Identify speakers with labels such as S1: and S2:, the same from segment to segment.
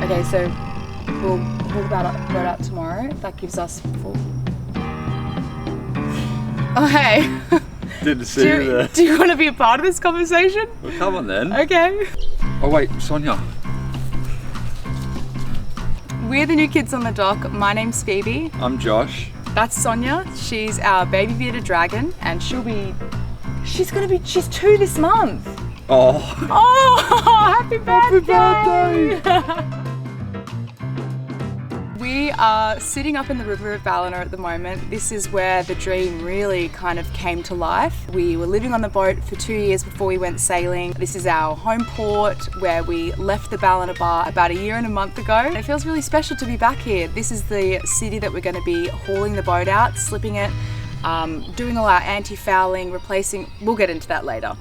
S1: Okay, so we'll pull the boat out tomorrow. That gives us full. Oh, hey.
S2: Didn't see you there.
S1: Do you want to be a part of this conversation?
S2: Well, come on then.
S1: Okay.
S2: Oh wait, Sonia.
S1: We're the new kids on the dock. My name's Phoebe.
S2: I'm Josh.
S1: That's Sonia. She's our baby bearded dragon, and she's 2 this month.
S2: Oh.
S1: Oh, happy birthday! We are sitting up in the river of Ballina at the moment. This is where the dream really kind of came to life. We were living on the boat for 2 years before we went sailing. This is our home port where we left the Ballina Bar about 1 year and a month ago. And it feels really special to be back here. This is the city that we're going to be hauling the boat out, slipping it, doing all our anti-fouling, replacing. We'll get into that later.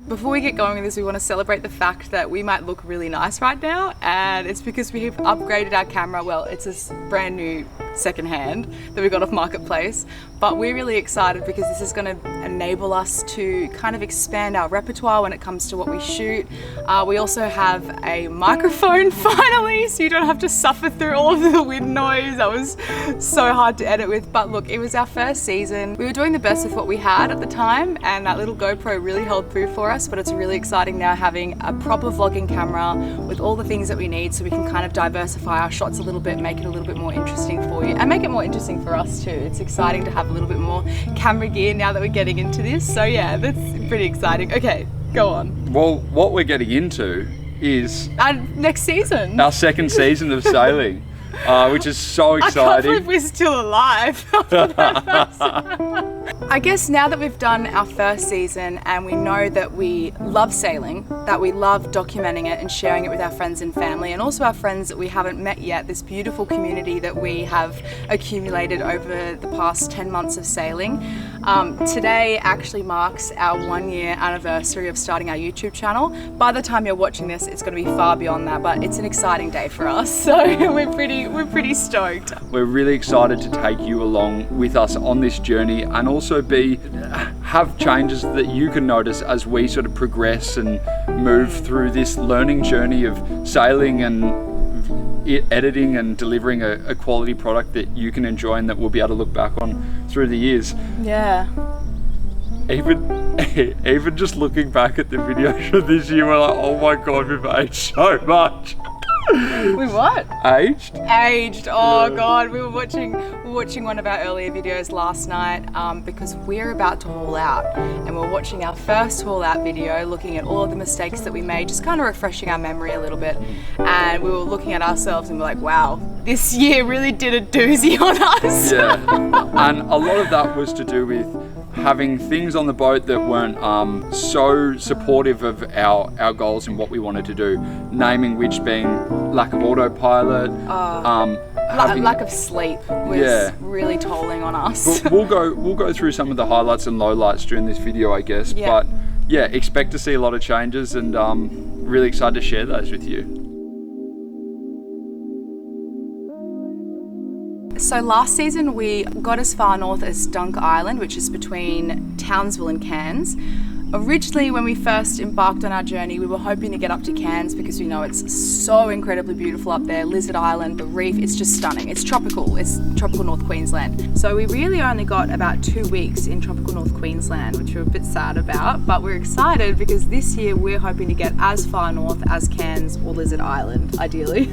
S1: Before we get going with this, we want to celebrate the fact that we might look really nice right now, and it's because we have upgraded our camera. Well, it's a brand new secondhand that we got off Marketplace, but we're really excited because this is going to enable us to kind of expand our repertoire when it comes to what we shoot. We also have a microphone finally, so you don't have to suffer through all of the wind noise. That was so hard to edit with, but look, it was our first season. We were doing the best with what we had at the time, and that little GoPro really held through for us, but it's really exciting now having a proper vlogging camera with all the things that we need so we can kind of diversify our shots a little bit, make it a little bit more interesting for you, and make it more interesting for us too. It's exciting to have a little bit more camera gear now that we're getting into this. So yeah, that's pretty exciting. Okay, go on.
S2: Well, what we're getting into is
S1: our next season.
S2: Our second season of sailing, which is so exciting.
S1: I can't believe we're still alive. I guess now that we've done our first season and we know that we love sailing, that we love documenting it and sharing it with our friends and family, and also our friends that we haven't met yet, this beautiful community that we have accumulated over the past 10 months of sailing. Today actually marks our 1 year anniversary of starting our YouTube channel. By the time you're watching this, it's going to be far beyond that, but it's an exciting day for us. So we're pretty stoked.
S2: We're really excited to take you along with us on this journey, and also have changes that you can notice as we sort of progress and move through this learning journey of sailing and editing and delivering a quality product that you can enjoy and that we'll be able to look back on through the years.
S1: Yeah.
S2: Even just looking back at the videos of this year, we're like, oh my God, we've aged so much.
S1: We what?
S2: Aged.
S1: Oh God, we were watching one of our earlier videos last night because we're about to haul out, and we're watching our first haul out video, looking at all of the mistakes that we made, just kind of refreshing our memory a little bit. And we were looking at ourselves and we're like, wow, this year really did a doozy on us.
S2: Yeah, and a lot of that was to do with having things on the boat that weren't so supportive of our goals and what we wanted to do, naming which being lack of autopilot,
S1: lack of sleep was really tolling on us.
S2: We'll go through some of the highlights and lowlights during this video, I guess. Yeah. But yeah, expect to see a lot of changes, and really excited to share those with you.
S1: So last season we got as far north as Dunk Island, which is between Townsville and Cairns. Originally, when we first embarked on our journey, we were hoping to get up to Cairns because we know it's so incredibly beautiful up there. Lizard Island, the reef, it's just stunning. It's tropical North Queensland. So we really only got about 2 weeks in tropical North Queensland, which we're a bit sad about, but we're excited because this year we're hoping to get as far north as Cairns or Lizard Island, ideally.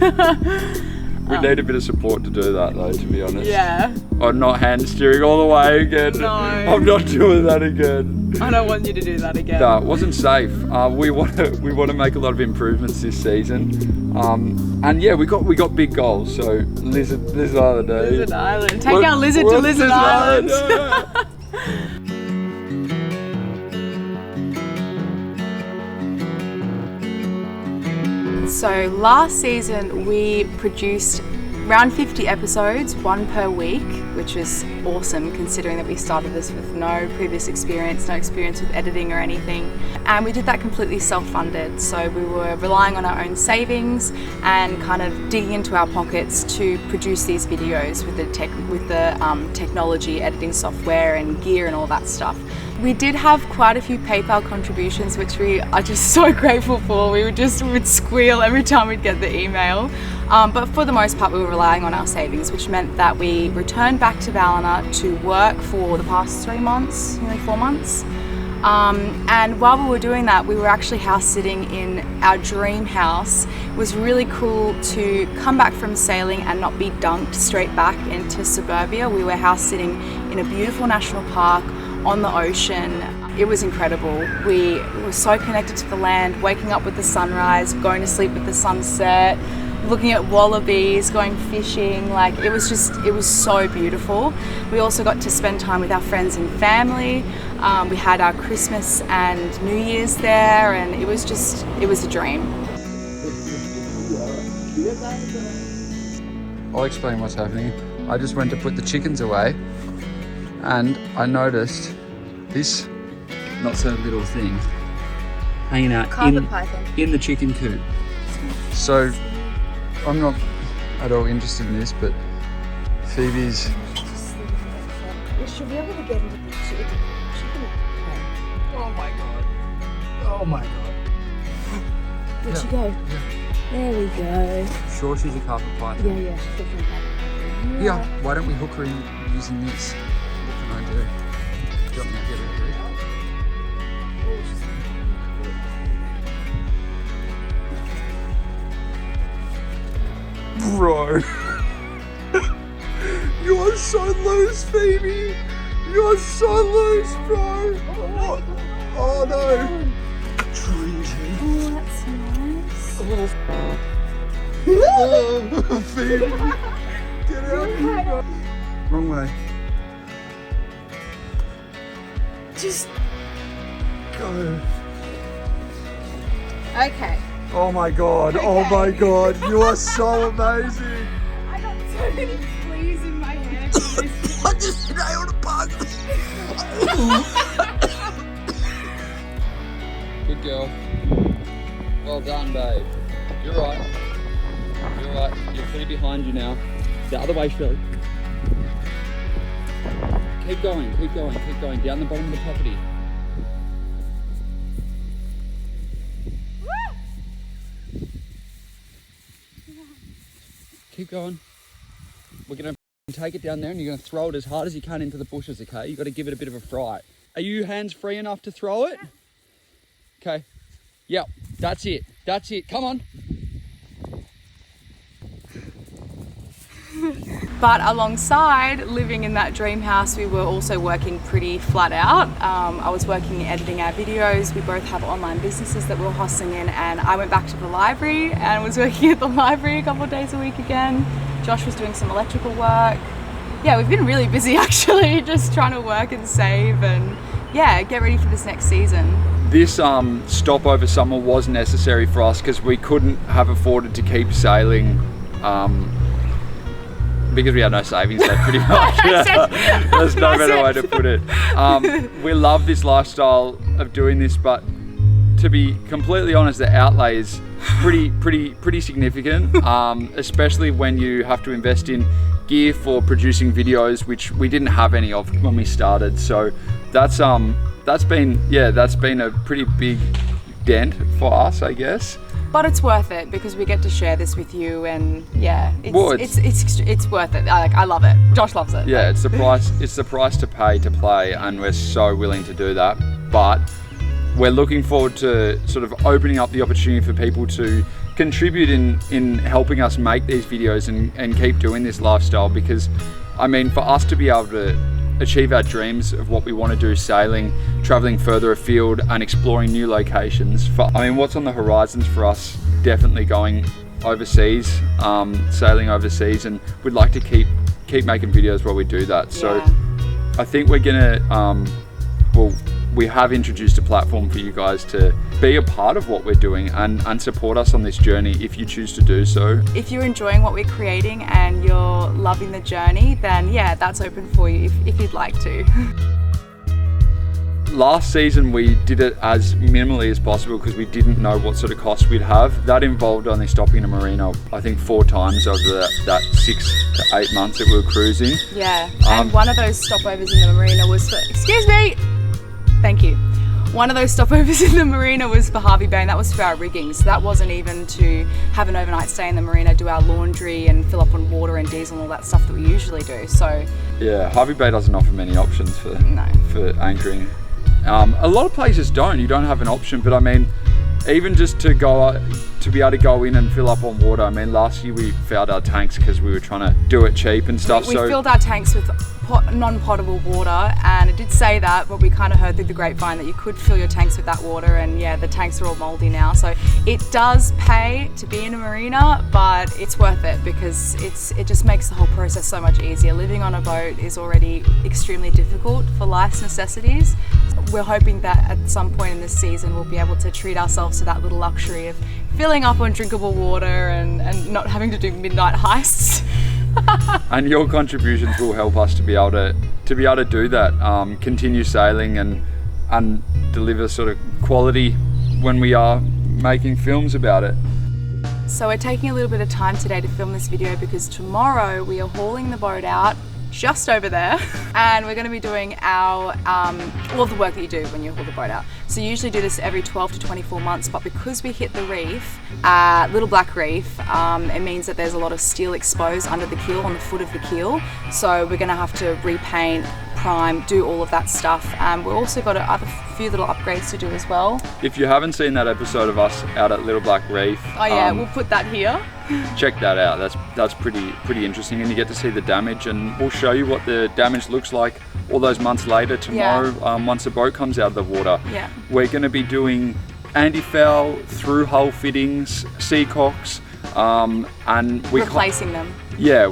S2: We need a bit of support to do that though, to be honest.
S1: Yeah.
S2: I'm not hand steering all the way again.
S1: No.
S2: I'm not doing that again.
S1: I don't want you to do that again.
S2: No, it wasn't safe. We want to make a lot of improvements this season. And yeah, we got big goals. So Lizard Island.
S1: Lizard Island. Take our lizard to Lizard Island. So last season we produced around 50 episodes, 1 per week, which was awesome considering that we started this with no previous experience, no experience with editing or anything. And we did that completely self-funded. So we were relying on our own savings and kind of digging into our pockets to produce these videos with the technology, editing software and gear and all that stuff. We did have quite a few PayPal contributions, which we are just so grateful for. We would squeal every time we'd get the email. But for the most part, we were relying on our savings, which meant that we returned back to Ballina to work for the past 3 months, nearly 4 months. And while we were doing that, we were actually house sitting in our dream house. It was really cool to come back from sailing and not be dunked straight back into suburbia. We were house sitting in a beautiful national park on the ocean. It was incredible. We were so connected to the land, waking up with the sunrise, going to sleep with the sunset, looking at wallabies, going fishing. Like, it was so beautiful. We also got to spend time with our friends and family. We had our Christmas and New Year's there, and it was a dream.
S2: I'll explain what's happening. I just went to put the chickens away and I noticed this not so little thing hanging out in the chicken coop. So I'm not at all interested in this, but Phoebe's...
S3: We should be able to get into the chicken.
S2: Oh my god. Oh my god.
S3: Where'd she go?
S2: Yeah.
S3: There we go.
S2: Sure she's a carpet python?
S3: Yeah, she's definitely carpet.
S2: Yeah, why don't we hook her in using this? What can I do? Do you want me to get her to Bro. You're so loose, Phoebe. You're so loose, bro. Oh no.
S3: Oh, that's nice.
S2: Oh, Phoebe. Get out of here. Wrong way.
S3: Just
S2: Go.
S3: okay.
S2: Oh my god. Oh my god. You are so amazing.
S1: I got so many fleas in my hair.
S2: I just nailed a bug. Good girl. Well done, babe. You're right. You're right. You're pretty behind you now. The other way, Philly. Keep going, keep going, keep going. Down the bottom of the property. Keep going. We're going to take it down there and you're going to throw it as hard as you can into the bushes, okay? You've got to give it a bit of a fright. Are you hands free enough to throw it? Okay. Yep, that's it. That's it. Come on.
S1: But alongside living in that dream house, we were also working pretty flat out. I was working editing our videos. We both have online businesses that we were hustling in, and I went back to the library and was working at the library a couple of days a week again. Josh was doing some electrical work. Yeah, we've been really busy actually, just trying to work and save and yeah, get ready for this next season.
S2: This stop over summer was necessary for us because we couldn't have afforded to keep sailing because we had no savings left, pretty much. There's no better way to put it. We love this lifestyle of doing this, but to be completely honest, the outlay is pretty significant, especially when you have to invest in gear for producing videos, which we didn't have any of when we started. So that's been a pretty big dent for us, I guess.
S1: But it's worth it because we get to share this with you, and yeah, it's worth it. I love it. Josh loves it.
S2: Yeah, it's the price. It's the price to pay to play, and we're so willing to do that. But we're looking forward to sort of opening up the opportunity for people to contribute in helping us make these videos and keep doing this lifestyle. Because, I mean, for us to be able to achieve our dreams of what we want to do, sailing, traveling further afield and exploring new locations. What's on the horizons for us, definitely going overseas, sailing overseas, and we'd like to keep making videos while we do that. So I think we're gonna, we have introduced a platform for you guys to be a part of what we're doing and support us on this journey if you choose to do so.
S1: If you're enjoying what we're creating and you're loving the journey, then yeah, that's open for you if you'd like to.
S2: Last season we did it as minimally as possible because we didn't know what sort of costs we'd have. That involved only stopping in a marina, I think 4 times over that 6 to 8 months that we were cruising.
S1: Yeah, and one of those stopovers in the marina was for, excuse me, Thank you. One of those stopovers in the marina was for Harvey Bay, and that was for our rigging. So that wasn't even to have an overnight stay in the marina, do our laundry and fill up on water and diesel and all that stuff that we usually do. So
S2: yeah, Harvey Bay doesn't offer many options for anchoring. A lot of places don't. You don't have an option, but I mean, even just to be able to go in and fill up on water. I mean, last year we filled our tanks because we were trying to do it cheap and stuff.
S1: We filled our tanks with non-potable water, and it did say that, but we kind of heard through the grapevine that you could fill your tanks with that water, and yeah, the tanks are all moldy now. So it does pay to be in a marina, but it's worth it because it just makes the whole process so much easier. Living on a boat is already extremely difficult for life's necessities. We're hoping that at some point in this season we'll be able to treat ourselves to that little luxury of filling up on drinkable water and not having to do midnight heists.
S2: And your contributions will help us to be able to do that, continue sailing and deliver sort of quality when we are making films about it.
S1: So we're taking a little bit of time today to film this video because tomorrow we are hauling the boat out just over there, and we're going to be doing our all of the work that you do when you haul the boat out. So you usually do this every 12 to 24 months, but because we hit the reef, Little Black Reef, it means that there's a lot of steel exposed under the keel, on the foot of the keel. So we're going to have to repaint, prime, do all of that stuff. We've also got a few little upgrades to do as well.
S2: If you haven't seen that episode of us out at Little Black Reef,
S1: oh yeah, we'll put that here.
S2: Check that out. That's pretty interesting, and you get to see the damage, and we'll show you what the damage looks like all those months later tomorrow. Once the boat comes out of the water.
S1: Yeah.
S2: We're going to be doing anti-foul, through hull fittings, seacocks, and we
S1: replacing them.
S2: Yeah,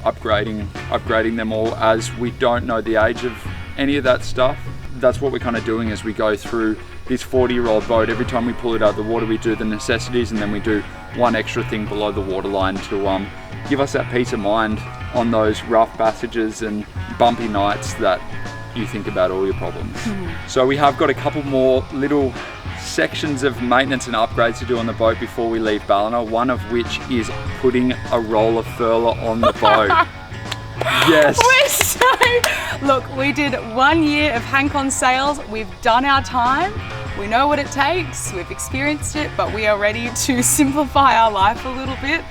S2: upgrading them all, as we don't know the age of any of that stuff. That's what we're kind of doing as we go through this 40-year-old boat. Every time we pull it out of the water, we do the necessities, and then we do one extra thing below the waterline to give us that peace of mind on those rough passages and bumpy nights that you think about all your problems. So we have got a couple more little sections of maintenance and upgrades to do on the boat before we leave Ballina, one of which is putting a roller furler on the boat. Yes.
S1: Look, we did 1 year of Hank-on sails. We've done our time. We know what it takes. We've experienced it, but we are ready to simplify our life a little bit.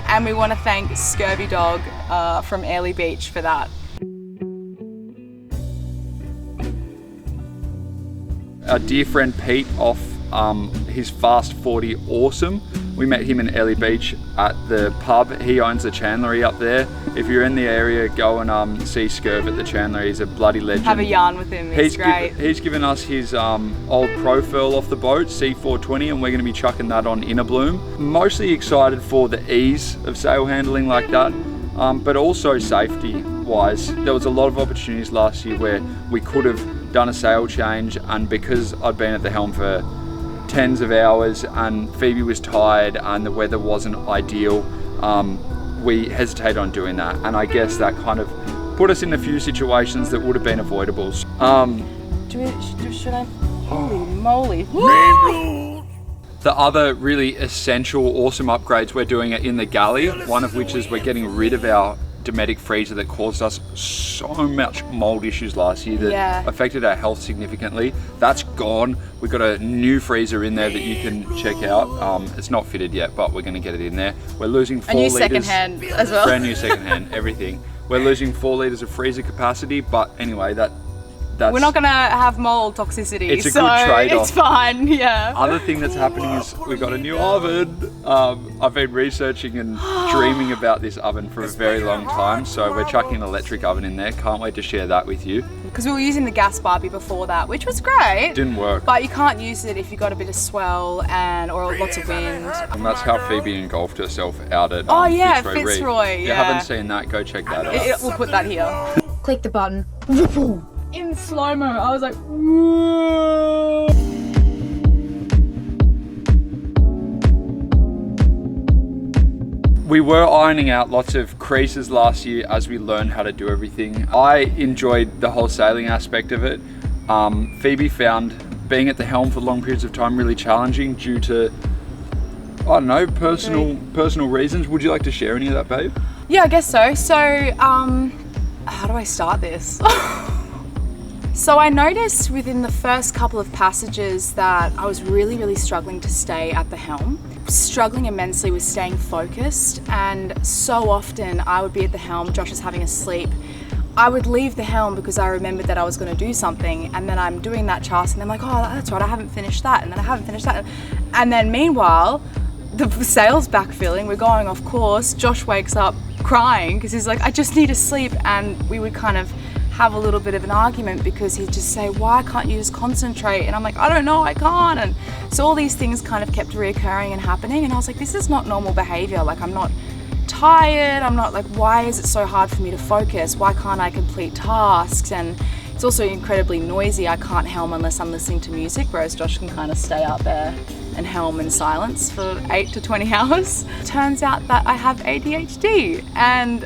S1: And we want to thank Scurvy Dog from Airlie Beach for that.
S2: Our dear friend Pete off his Fast 40 Awesome. We met him in Airlie Beach at the pub. He owns the Chandlery up there. If you're in the area, go and see Scurv at the Chandlery. He's a bloody legend.
S1: Have a yarn with him, he's great.
S2: He's given us his old Pro Furl off the boat, C420, and we're going to be chucking that on Inner Bloom. Mostly excited for the ease of sail handling like that, but also safety wise. There was a lot of opportunities last year where we could have done a sail change, and because I'd been at the helm for tens of hours and Phoebe was tired and the weather wasn't ideal, we hesitated on doing that, and I guess that kind of put us in a few situations that would have been avoidable.
S1: Should I? Holy moly.
S2: The other really essential awesome upgrades we're doing are in the galley, one of which is we're getting rid of our Dometic freezer that caused us so much mold issues last year that affected our health significantly. That's gone. We've got a new freezer in there that you can check out. It's not fitted yet, but we're going to get it in there. We're losing 4 litres.
S1: A new second-hand as well.
S2: Brand new second-hand, everything. We're losing 4 litres of freezer capacity, but anyway, that's...
S1: We're not going to have mold toxicity,
S2: it's a good trade-off.
S1: It's fine, yeah.
S2: Other thing that's happening is we've got a new oven. I've been researching and dreaming about this oven for a very long time, so we're chucking an electric oven in there. Can't wait to share that with you.
S1: Because we were using the gas barbie before that, which was great.
S2: Didn't work.
S1: But you can't use it if you've got a bit of swell or lots of wind.
S2: And that's how Phoebe engulfed herself out at
S1: Fitzroy.
S2: If you haven't seen that, go check that out.
S1: We'll put that here.
S3: Click the button.
S1: In slow-mo, I was like, whoa.
S2: We were ironing out lots of creases last year as we learned how to do everything. I enjoyed the whole sailing aspect of it. Phoebe found being at the helm for long periods of time really challenging due to, I don't know, personal reasons. Would you like to share any of that, babe?
S1: Yeah, I guess so. So, how do I start this? So I noticed within the first couple of passages that I was really struggling to stay at the helm, struggling immensely with staying focused, and so often I would be at the helm, Josh is having a sleep, I would leave the helm because I remembered that I was going to do something, and then I'm doing that task and I'm like, oh, that's right, I haven't finished that, and then I haven't finished that, and then meanwhile the sail's backfilling, we're going off course, Josh wakes up crying because he's like, I just need to sleep, and we would kind of have a little bit of an argument because he'd just say, why can't you just concentrate? And I'm like, I don't know, I can't. And so all these things kind of kept reoccurring and happening, and I was like, this is not normal behavior. Like, I'm not tired, I'm not like, why is it so hard for me to focus? Why can't I complete tasks? And it's also incredibly noisy. I can't helm unless I'm listening to music, whereas Josh can kind of stay out there and helm in silence for 8 to 20 hours. Turns out that I have ADHD, and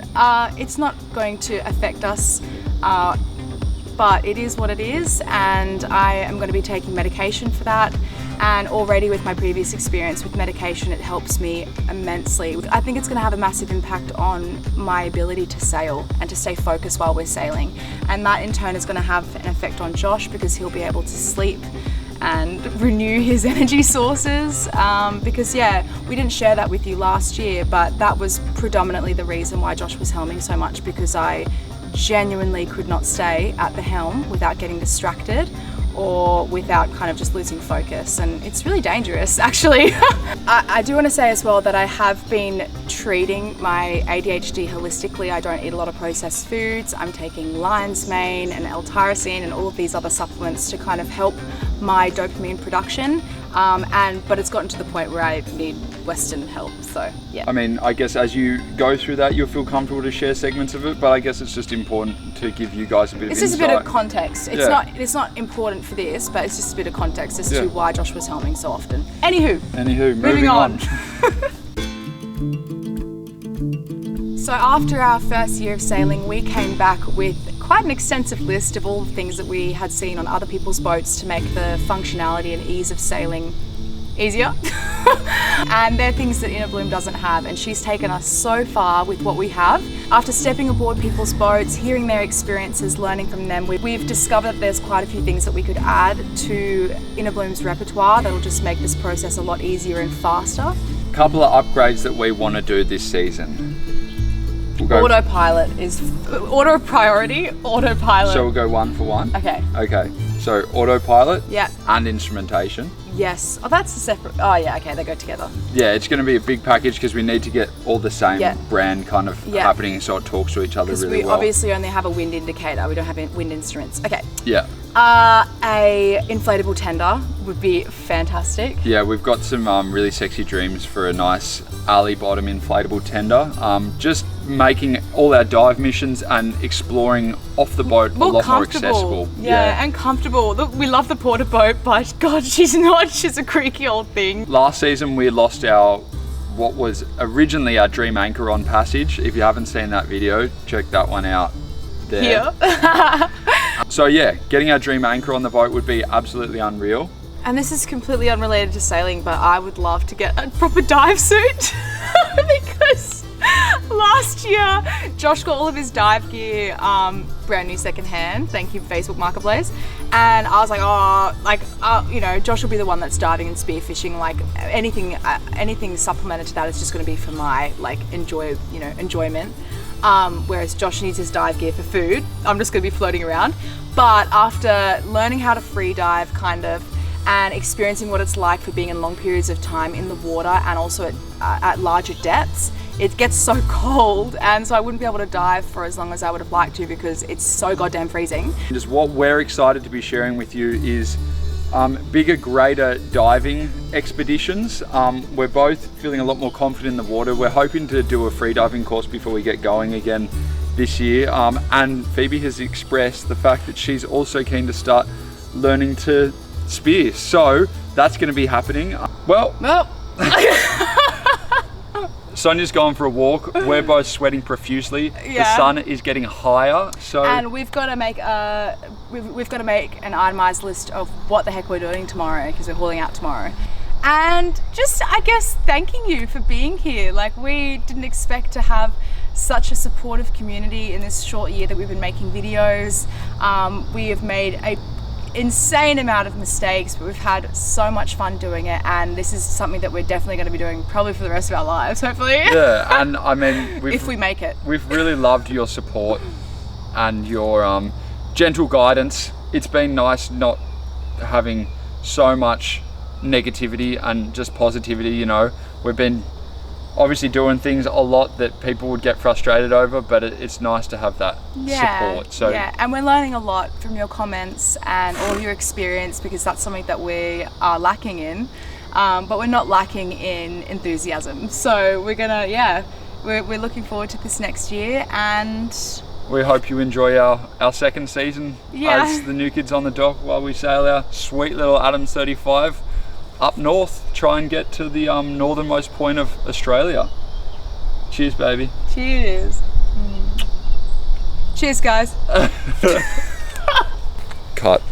S1: it's not going to affect us, but it is what it is, and I am going to be taking medication for that. And already with my previous experience with medication, it helps me immensely. I think it's going to have a massive impact on my ability to sail and to stay focused while we're sailing. And that in turn is going to have an effect on Josh because he'll be able to sleep and renew his energy sources. Because yeah, we didn't share that with you last year, but that was predominantly the reason why Josh was helming so much, because I genuinely could not stay at the helm without getting distracted or without kind of just losing focus, and it's really dangerous actually. I do want to say as well that I have been treating my ADHD holistically. I don't eat a lot of processed foods. I'm taking lion's mane and L-tyrosine and all of these other supplements to kind of help my dopamine production, but it's gotten to the point where I need Western help, so yeah.
S2: I mean, I guess as you go through that, you'll feel comfortable to share segments of it, but I guess it's just important to give you guys a bit of insight.
S1: It's just a bit of context. It's not important for this, but it's just a bit of context as to why Josh was helming so often. Anywho, moving on. So after our first year of sailing, we came back with quite an extensive list of all the things that we had seen on other people's boats to make the functionality and ease of sailing easier. And they're things that Inner Bloom doesn't have, and she's taken us so far with what we have. After stepping aboard people's boats, hearing their experiences, learning from them, we've discovered that there's quite a few things that we could add to Inner Bloom's repertoire that'll just make this process a lot easier and faster.
S2: Couple of upgrades that we want to do this season.
S1: Autopilot is order of priority. Autopilot.
S2: So we'll go one for one.
S1: Okay.
S2: So autopilot.
S1: Yeah.
S2: And instrumentation.
S1: Yes. Oh, that's a separate. Oh yeah. Okay, they go together.
S2: Yeah, it's going to be a big package because we need to get all the same brand kind of happening, so it talks to each other really well. Because we obviously only have a wind indicator. We don't have wind instruments. Okay.
S1: Yeah. A inflatable tender would be fantastic.
S2: Yeah, we've got some really sexy dreams for a nice alley bottom inflatable tender. Just making all our dive missions and exploring off the boat a lot more accessible.
S1: Yeah, and comfortable. Look, we love the porta boat, but God, she's not. She's a creaky old thing.
S2: Last season we lost what was originally our Dream Anchor on passage. If you haven't seen that video, check that one out there.
S1: Here.
S2: So yeah, getting our Dream Anchor on the boat would be absolutely unreal.
S1: And this is completely unrelated to sailing, but I would love to get a proper dive suit because last year Josh got all of his dive gear brand new secondhand. Thank you, Facebook Marketplace. And I was like, Josh will be the one that's diving and spearfishing. Like anything supplemented to that is just going to be for my enjoyment. Whereas Josh needs his dive gear for food. I'm just going to be floating around. But after learning how to free dive and experiencing what it's like for being in long periods of time in the water and also at larger depths, it gets so cold, and so I wouldn't be able to dive for as long as I would have liked to because it's so goddamn freezing.
S2: Just what we're excited to be sharing with you is bigger, greater diving expeditions. We're both feeling a lot more confident in the water. We're hoping to do a free diving course before we get going again this year. And Phoebe has expressed the fact that she's also keen to start learning to spear. So that's going to be happening. Well. Sonia's gone for a walk. We're both sweating profusely. Yeah. The sun is getting higher,
S1: and we've got to make an itemized list of what the heck we're doing tomorrow because we're hauling out tomorrow. And just, I guess, thanking you for being here. Like, we didn't expect to have such a supportive community in this short year that we've been making videos. We have made a insane amount of mistakes, but we've had so much fun doing it, and this is something that we're definitely going to be doing probably for the rest of our lives, hopefully.
S2: Yeah, and I mean,
S1: if we make it.
S2: We've really loved your support and your gentle guidance. It's been nice not having so much negativity and just positivity, you know. We've been obviously doing things a lot that people would get frustrated over, but it's nice to have that support. So
S1: yeah, and we're learning a lot from your comments and all your experience, because that's something that we are lacking in, but we're not lacking in enthusiasm. So we're gonna, we're looking forward to this next year, and
S2: we hope you enjoy our second season as the New Kids on the Dock while we sail our sweet little Adams 35 up north, try and get to the northernmost point of Australia. Cheers, baby.
S1: Cheers. Cheers, guys.
S2: Cut.